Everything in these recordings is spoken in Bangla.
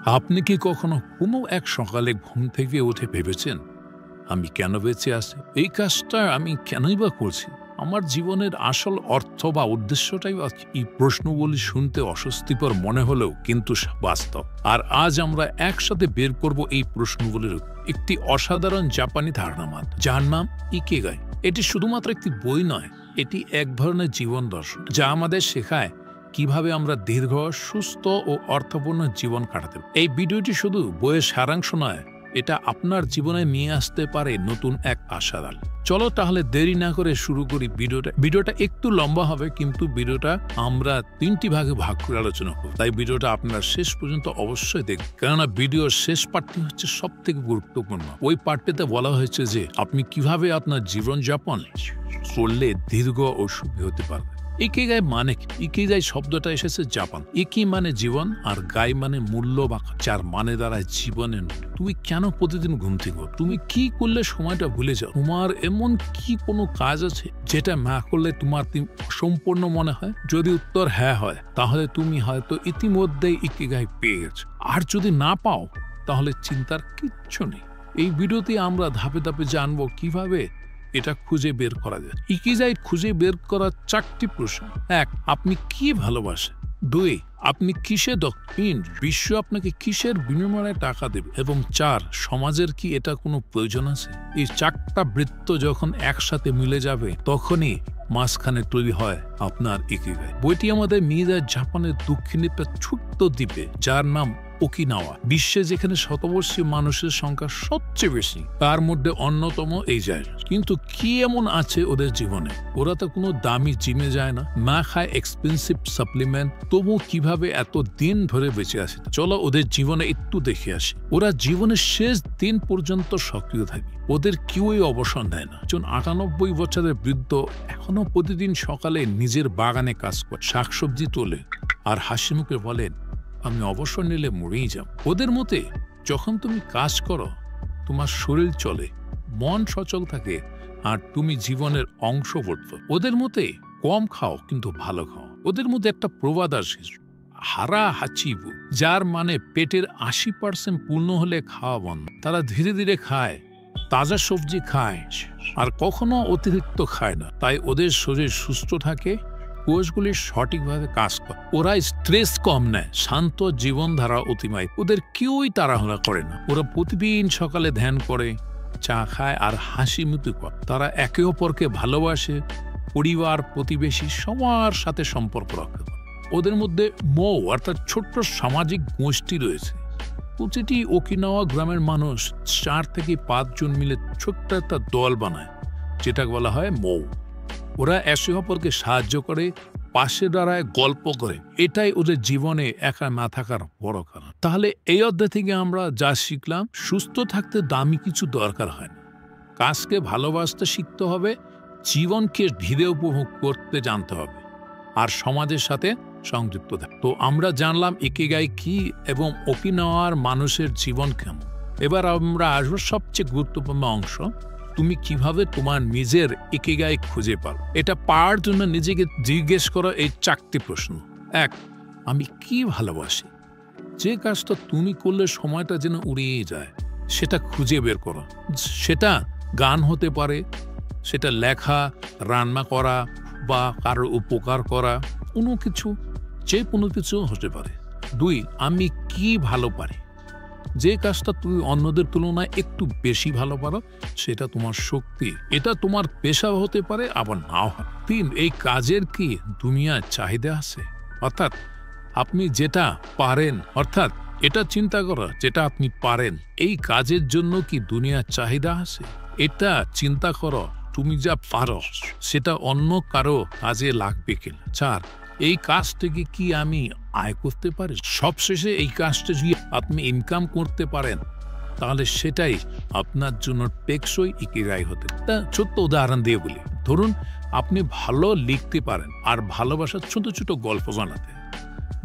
আপনি কি কখনো কোনো এক সকালে ঘুম থেকে উঠে ভেবেছেন, আমি কেন বেঁচে আছি? এই কাজটা আমি কেনই বা করছি? আমার জীবনের আসল অর্থ বা উদ্দেশ্যটাই বা কি? এই প্রশ্নগুলি শুনতে অস্বস্তিকর মনে হলেও কিন্তু বাস্তব। আর আজ আমরা একসাথে বের করব এই প্রশ্নগুলির একটি অসাধারণ জাপানি ধারণা, যার নাম ইকিগাই। এটি শুধুমাত্র একটি বই নয়, এটি এক ধরনের জীবন দর্শন যা আমাদের শেখায় কিভাবে আমরা দীর্ঘ, সুস্থ ও অর্থপূর্ণ জীবন কাটাতে। এই ভিডিওটি শুধু বইয়ের সারাংশ নয়, এটা আপনার জীবনে নিয়ে আসতে পারে নতুন এক আশার আলো। চলো তাহলে দেরি না করে শুরু করি ভিডিওটা একটু লম্বা হবে, কিন্তু ভিডিওটা আমরা 3টি ভাগে ভাগ করে আলোচনা করব। তাই ভিডিওটা আপনার শেষ পর্যন্ত অবশ্যই দেখুন, কেননা ভিডিওর শেষ পার্টটি হচ্ছে সব থেকে গুরুত্বপূর্ণ। ওই পার্টটিতে বলা হয়েছে যে আপনি কিভাবে আপনার জীবনযাপন করলে দীর্ঘ ও সুখী হতে পারবেন। ইকিগাই মানে কি? ইকিগাই শব্দটা এসেছে জাপান। ইকি মানে জীবন, আর গাই মানে মূল্য বা যার মানে দাঁড়ায় জীবনের। তুমি কেন প্রতিদিন ঘুম থেকে ওঠো? তুমি কি করলে সময়টা ভুলে যাও? তোমার এমন কি কোনো কাজ আছে যেটা না করলে তোমার সম্পূর্ণ মনে হয়? যদি উত্তর হ্যাঁ হয়, তাহলে তুমি হয়তো ইতিমধ্যেই ইকিগাই পেয়ে গেছো। আর যদি না পাও, তাহলে চিন্তার কিচ্ছু নেই। এই ভিডিওতে আমরা ধাপে ধাপে জানবো কিভাবে এটা খুঁজে বের করা যায়। ইকিগাই খুঁজে বের করার 4টি প্রশ্ন। 1. আপনি কি ভালোবাসেন? 2. আপনি কিসে দক্ষ? 3. বিশ্ব আপনাকে কিসের বিনিময়ে টাকা দেবে? এবং 4. সমাজের কি এটা কোনো প্রয়োজন আছে? এই 4টা বৃত্ত যখন একসাথে মিলে যাবে, তখনই মাঝখানে তৈরি হয় আপনার ইকিগাই। বইটি আমাদের নিয়ে যায় জাপানের দক্ষিণে একটা ছোট্ট দ্বীপে, যার নাম ওকিনাওয়া। বিশ্বে যেখানে শতবর্ষী মানুষের সংখ্যা সবচেয়ে বেশি, তার মধ্যে অন্যতম এই জায়গা। কিন্তু কি এমন আছে ওদের জীবনে? ওরা তো কোনো দামি জিমে যায় না খায় এক্সপেন্সিভ সাপ্লিমেন্ট, তবু কিভাবে এত দিন ধরে বেঁচে আছে? চলো ওদের জীবনে একটু দেখে আসি। ওরা জীবনের শেষ দিন পর্যন্ত সক্রিয় থাকে। ওদের কেউই অবসর নেয় না। একজন 98 বছরের বৃদ্ধ এখনো প্রতিদিন সকালে নিজের বাগানে কাজ করে, শাকসবজি তোলে আর হাসি মুখে বলেন, আমি অবসর নিলে মরেই যাব। ওদের মতে যখন তুমি কাজ করো, তোমার শরীর চলে, মন সচল থাকে, আর তুমি জীবনের অংশ বোধ করো। ওদের মতে কম খাও কিন্তু ভালো খাও। ওদের মধ্যে একটা প্রবাদ আছে, হারা হাচিবু, যার মানে পেটের 80% পূর্ণ হলে খাওয়া বন্ধ। তারা ধীরে ধীরে খায়, তাজা সবজি খায়, আর কখনো অতিরিক্ত খায় না। তাই ওদের শরীর সুস্থ থাকে, কোষগুলি সঠিকভাবে কাজ করে। ওরা স্ট্রেস কম নেয়, শান্ত জীবনধারা অতিবাহিত। ওদের কেউই তাড়াহুড়া করে না। ওরা প্রতিদিন সকালে ধ্যান করে, চা খায় আর হাসি মুখে করে। তারা একে অপরকে ভালোবাসে, পরিবার, প্রতিবেশী সবার সাথে সম্পর্ক রক্ষা করে। ওদের মধ্যে মৌ অর্থাৎ ছোট্ট সামাজিক গোষ্ঠী রয়েছে। প্রতিটি ওকিনাওয়া গ্রামের মানুষ 4 থেকে 5 জন মিলে ছোট্ট একটা দল বানায়, যেটা বলা হয় মৌ। ওরা একে অপরকে সাহায্য করে, পাশে দাঁড়ায়, গল্প করে। এটাই ওদের জীবনে একা না থাকার বড় কারণ। তাহলে এই অধ্যায় থেকে আমরা যা শিখলাম, সুস্থ থাকতে দামি কিছু দরকার হয় না। কাজকে ভালোবাসতে শিখতে হবে, জীবনকে ধীরে উপভোগ করতে জানতে হবে, আর সমাজের সাথে সংযুক্ত থাকতে। তো আমরা জানলাম ইকিগাই কি এবং ওকিনাওয়ার মানুষের জীবন কেমন। এবার আমরা আসবো সবচেয়ে গুরুত্বপূর্ণ অংশ, তুমি কিভাবে তোমার নিজের ইকিগাই খুঁজে পাও। এটা পাওয়ার জন্য নিজেকে জিজ্ঞেস করো এই 4টি প্রশ্ন। 1. আমি কি ভালোবাসি? যে কাজটা তুমি করলে সময়টা যেন উড়িয়ে যায়, সেটা খুঁজে বের করো। সেটা গান হতে পারে, সেটা লেখা, রান্না করা, বা কারো উপকার করা, যে কোনো কিছু হতে পারে। 2. আমি কি ভালো পারি? যে কাজটা তুমি অন্যদের তুলনায় একটু বেশি ভালো পারো, সেটা তোমার শক্তি। এটা তোমার পেশা হতে পারে, আবার নাও হয়। 3. এই কাজের কি দুনিয়ার চাহিদা আছে? অর্থাৎ আপনি যেটা পারেন, অর্থাৎ এটা চিন্তা করো, যেটা আপনি পারেন, এই কাজের জন্য কি দুনিয়ার চাহিদা আছে? এটা চিন্তা করো, তুমি যা পারো সেটা অন্য কারো কাজে লাগবে কিনা। 4. এই কাজ থেকে কি আমি আয় করতে পারি? সবশেষে এই কাজটা যদি আপনি ইনকাম করতে পারেন, তাহলে সেটাই আপনার জন্য টেকসই ইকিগাই হতে। ছোট্ট উদাহরণ দিয়ে বলি, ধরুন আপনি ভালো লিখতে পারেন আর ভালোবাসার ছোট ছোট গল্প বানাতে।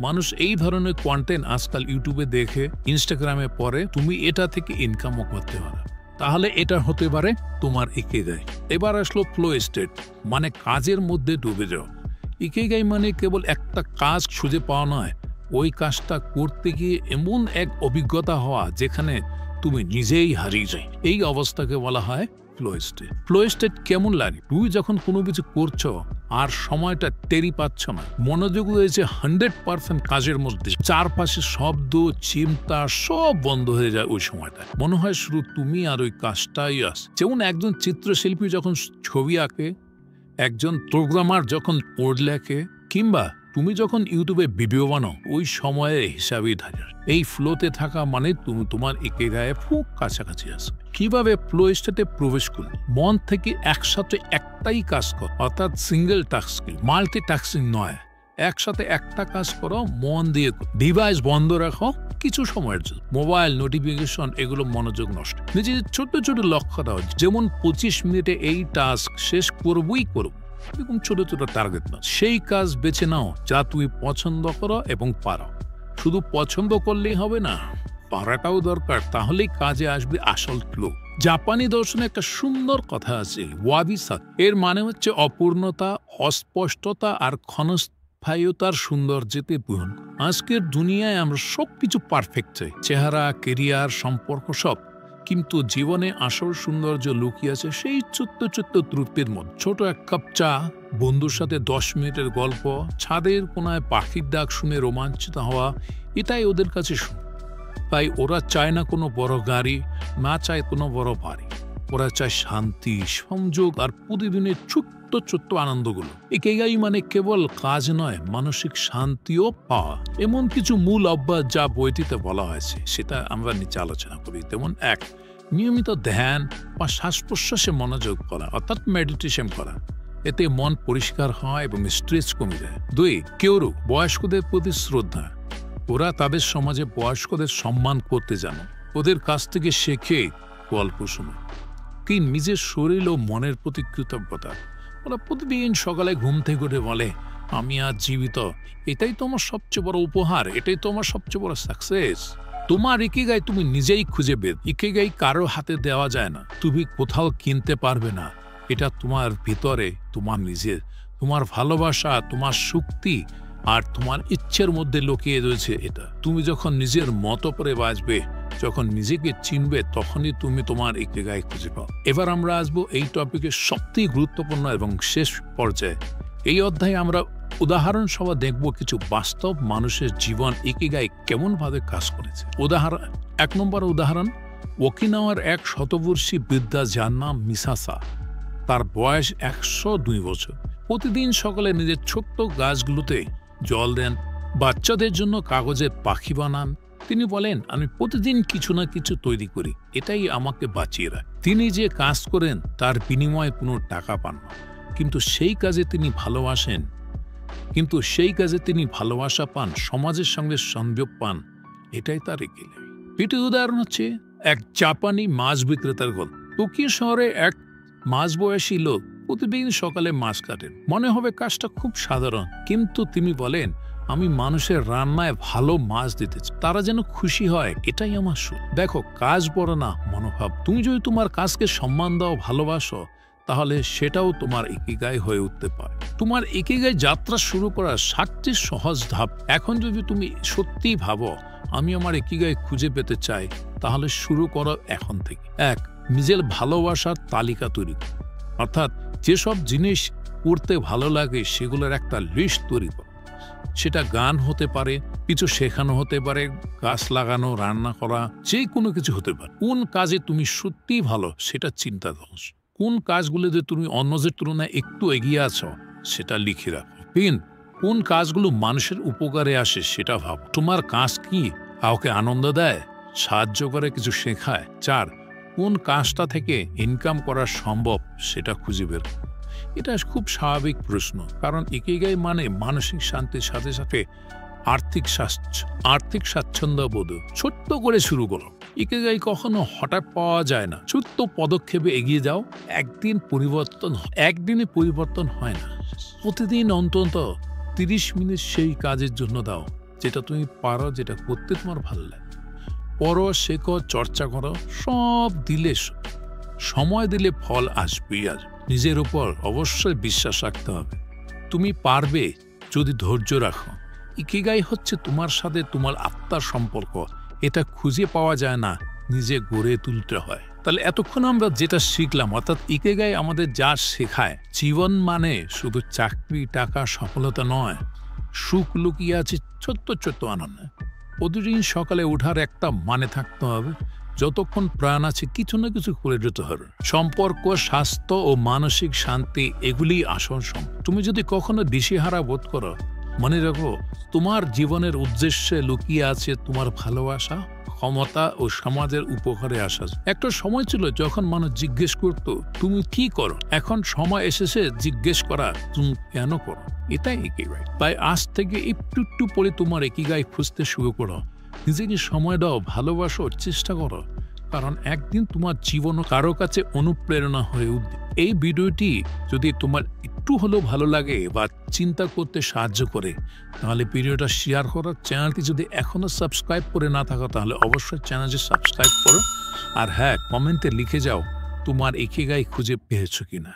মানুষ এই ধরনের কন্টেন্ট আজকাল ইউটিউবে দেখে, ইনস্টাগ্রামে পড়ে, তুমি এটা থেকে ইনকামও করতে পারো। তাহলে এটা হতে পারে তোমার ইকিগাই। এবার আসলো ফ্লো স্টেট, মানে কাজের মধ্যে ডুবে যাও। ইকিগাই মানে কেবল একটা কাজ খুঁজে পাওয়া নয়, ওই কাজটা করতে গিয়ে এমন এক অভিজ্ঞতা হওয়া যেখানে তুমি নিজেই হারিয়ে যাই, এই অবস্থাকে বলা হয় ফ্লো স্টেট। ফ্লো স্টেট কেমন লাগে? তুমি যখন কোনো কিছু করছো আর সময়টা টেরি পাচ্ছ না, মনোযোগ রয়েছে 100% কাজের মধ্যে, চারপাশে শব্দ চিন্তা সব বন্ধ হয়ে যায়। ওই সময়টা মনে হয় শুধু তুমি আর ওই কাজটাই আস। যেমন একজন চিত্রশিল্পী যখন ছবি আঁকে, একজন প্রোগ্রামার যখন কোড লেখে, কিংবা তুমি যখন ইউটিউবে ভিডিও বানাও, ওই সময়ের হিসাবেই থাকে। এই ফ্লোতে থাকা মানে তুমি তোমার একে গায়ে খুব কাছাকাছি আসো। কিভাবে ফ্লো স্টেটে প্রবেশ করবে? মন থেকে একসাথে একটাই কাজ কর, অর্থাৎ সিঙ্গেল টাস্কিং, মাল্টি টাস্কিং নয়। একসাথে একটা কাজ করো, মন দিয়ে। ডিভাইস বন্ধ রাখো কিছু সময়ের জন্য, মোবাইল নোটিফিকেশন এগুলো মনোযোগ নষ্ট। নিজের ছোট ছোট লক্ষ্য দাও, যেমন 25 মিনিটে এই টাস্ক শেষ করবই করব, এরকম ছোট ছোট টার্গেট নাও। সেই কাজ বেছে নাও যা তুমি পছন্দ করো এবং পারো। শুধু পছন্দ করলেই হবে না, পারাটাও দরকার, তাহলেই কাজে আসবে আসল ফ্লো। জাপানি দর্শনে একটা সুন্দর কথা আছে, ওয়াবি সাত। এর মানে হচ্ছে অপূর্ণতা, অস্পষ্টতা আর ক্ষণস্থায়ীতার সৌন্দর্যতে পূরণ। আজকের দুনিয়ায় আমরা সবকিছু পারফেক্ট চাই, চেহারা, কেরিয়ার, সম্পর্ক সব, কিন্তু জীবনে আসল সৌন্দর্য লুকিয়ে আছে সেই ছোট্ট ছোট্ট তৃপ্তির মধ্যে। ছোট এক কাপ চা, বন্ধুর সাথে 10 মিনিটের গল্প, ছাদের কোনায় পাখির ডাক শুনে রোমাঞ্চিত হওয়া, এটাই ওদের কাছে শুন। তাই ওরা চায় না কোনো বড় গাড়ি, না চায় কোনো বড় বাড়ি। ওরা চায় শান্তি, সংযোগ আর প্রতিদিনের ছোট্ট ছোট্ট আনন্দগুলো। একেগাই মানে কেবল কাজ নয়, মানসিক শান্তিও পাওয়া। এমন কিছু মূল অভ্যাস যা বইটিতে বলা হয়েছে, সেটা আমরা নিচে আলোচনা করি। যেমন 1, নিয়মিত ধ্যান বা শ্বাস প্রশ্বাসে মনোযোগ করা, অর্থাৎ মেডিটেশন করা। এতে মন পরিষ্কার হয় এবং স্ট্রেস কমে যায়। 2, কেউরু বয়স্কদের প্রতি শ্রদ্ধা। ওরা তাদের সমাজে বয়স্কদের সম্মান করতে জানে, ওদের কাছ থেকে শেখে গল্প শুনে। 3, নিজের শরীর ও মনের প্রতি কৃতজ্ঞতা। ওরা প্রতিদিন সকালে ঘুম থেকে উঠে বলে, আমি আজ জীবিত, এটাই তোমার সবচেয়ে বড় উপহার, এটাই তোমার সবচেয়ে বড় সাকসেস। তোমার ইকিগাই তুমি নিজেই খুঁজে বের। ইকিগাই কারো হাতে দেওয়া যায় না, তুমি কোথাও কিনতে পারবে না। এটা তোমার ভিতরে, তোমার নিজের। তোমার ভালোবাসা, তোমার শক্তি আর তোমার ইচ্ছের মধ্যে লুকিয়ে রয়েছে এটা। তুমি যখন নিজের মতো করে বাঁচবে, যখন নিজেকে চিনবে, তখনই তুমি তোমার ইকিগাই খুঁজে পাও। এবার আমরা আসবো এই টপিকের সবথেকে গুরুত্বপূর্ণ এবং শেষ পর্যায়ে। এই অধ্যায়ে আমরা উদাহরণ সহ দেখব কিছু বাস্তব মানুষের জীবন ইকিগাই কেমন ভাবে কাজ করেছে। উদাহরণ 1 নম্বর উদাহরণ, ওকিনাওয়ার এক শতবর্ষী বৃদ্ধা যার নাম মিসাসা। তার বয়স 102 বছর। প্রতিদিন সকালে নিজের ছোট্ট গাছগুলোতে জল দেন, বাচ্চাদের জন্য কাগজের পাখি বানান। তিনি বলেন, আমি প্রতিদিন কিছু না কিছু তৈরি করি, এটাই আমাকে বাঁচিয়ে রাখে। তিনি যে কাজ করেন তার বিনিময়ে কোনো টাকা পান না, কিন্তু সেই কাজে তিনি ভালোবাসা পান, সমাজের সঙ্গে সংযোগ পান, এটাই তার ইকিগাই। এটি উদাহরণ হচ্ছে এক জাপানি মাছ বিক্রেতার গল্প। টোকিও শহরে এক মাঝবয়সী লোক প্রতিদিন সকালে মাছ কাটেন। মনে হবে কাজটা খুব সাধারণ, কিন্তু তিনি বলেন, আমি মানুষের রান্নায় ভালো মাছ দিতে চাই, তারা যেন খুশি হয়, এটাই আমার সুখ। দেখো, কাজ বড় না, মনোভাব। তুমি যদি তোমার কাজকে সম্মান দাও, ভালোবাসো, তাহলে সেটাও তোমার ইকিগাই হয়ে উঠতে পারে। তোমার ইকিগাই যাত্রা শুরু করার 7টি সহজ ধাপ। এখন যদি তুমি সত্যি ভাবো আমি আমার ইকিগাই খুঁজে পেতে চাই, তাহলে শুরু করো এখন থেকে। 1, নিজের ভালোবাসার তালিকা তৈরি করো, অর্থাৎ যেসব জিনিস করতে ভালো লাগে সেগুলোর একটা লিস্ট তৈরি করো। সেটা গান হতে পারে, কিছু শেখানো হতে পারে, গাছ লাগানো, রান্না করা, যে কোনো কিছু হতে পারে। কোন কাজে তুমি সত্যিই ভালো সেটা চিন্তা করো। কোন কাজগুলোতে তুমি অন্যদের তুলনায় একটু এগিয়ে আছো সেটা লিখে রাখো। 3, কোন কাজগুলো মানুষের উপকারে আসে সেটা ভাবো। তোমার কাজ কি কাউকে আনন্দ দেয়, সাহায্য করে, কিছু শেখায়? 4, কোন কাজটা থেকে ইনকাম করা সম্ভব সেটা খুঁজে বের করো। এটা খুব স্বাভাবিক প্রশ্ন, কারণ ইকিগাই মানে মানসিক শান্তির সাথে সাথে আর্থিক স্বাচ্ছন্দ্য বোধ। ছোট্ট করে শুরু করো। ইকিগাই কখনো হঠাৎ পাওয়া যায় না, ছোট্ট পদক্ষেপে এগিয়ে যাও। একদিনে পরিবর্তন হয় না। প্রতিদিন অন্তত 30 মিনিট সেই কাজের জন্য দাও যেটা তুমি পারো, যেটা করতে তোমার ভালো লাগে। পড়ো, শেখো, চর্চা করো, সব দিলে সময় দিলে ফল আসবেই। আর নিজের উপর অবশ্যই বিশ্বাস রাখতে হবে। তুমি পারবে যদি ধৈর্য রাখো ইকিগাই হচ্ছে তোমার সাথে তোমার আত্মার সম্পর্ক। এটা খুঁজে পাওয়া যায় না, নিজে গড়ে তুলতে হয়। তাহলে এতক্ষণ আমরা যেটা শিখলাম, অর্থাৎ ইকিগাই আমাদের যা শেখায়, জীবন মানে শুধু চাকরি, টাকা, সফলতা নয়। সুখ লুকিয়ে আছে ছোট্ট ছোট্ট আনন্দ। প্রতিদিন সকালে ওঠার একটা মানে থাকতে হবে, যতক্ষণ প্রাণ আছে কিছু না কিছু করে যেতে হবে। সম্পর্ক, স্বাস্থ্য ও মানসিক শান্তি এগুলি আসল সম্পদ। তুমি যদি কখনো দিশেহারা বোধ করো, মনে রাখো তোমার জীবনের উদ্দেশ্যে লুকিয়ে আছে তোমার ভালোবাসা, ক্ষমতা ও সমাজের উপকারে আসা। একটা সময় ছিল যখন মানুষ জিজ্ঞেস করতো তুমি কি করো। এখন সময় এসেছে জিজ্ঞেস করা তুমি কেন করো। এটাই ইকিগাই। তাই আজ থেকে একটু একটু পরে তোমার ইকিগাই খুঁজতে শুরু করো। নিজেকে সময় দাও, ভালোবাসো, চেষ্টা করো, কারণ একদিন তোমার জীবনও কারো কাছে অনুপ্রেরণা হয়ে উঠবে। এই ভিডিওটি যদি তোমার একটু হলেও ভালো লাগে বা চিন্তা করতে সাহায্য করে, তাহলে ভিডিওটা শেয়ার করো। চ্যানেলটি যদি এখনো সাবস্ক্রাইব করে না থাকো, তাহলে অবশ্যই চ্যানেলটি সাবস্ক্রাইব করো। আর হ্যাঁ, কমেন্টে লিখে যাও তোমার ইকিগাই খুঁজে পেয়েছো কিনা।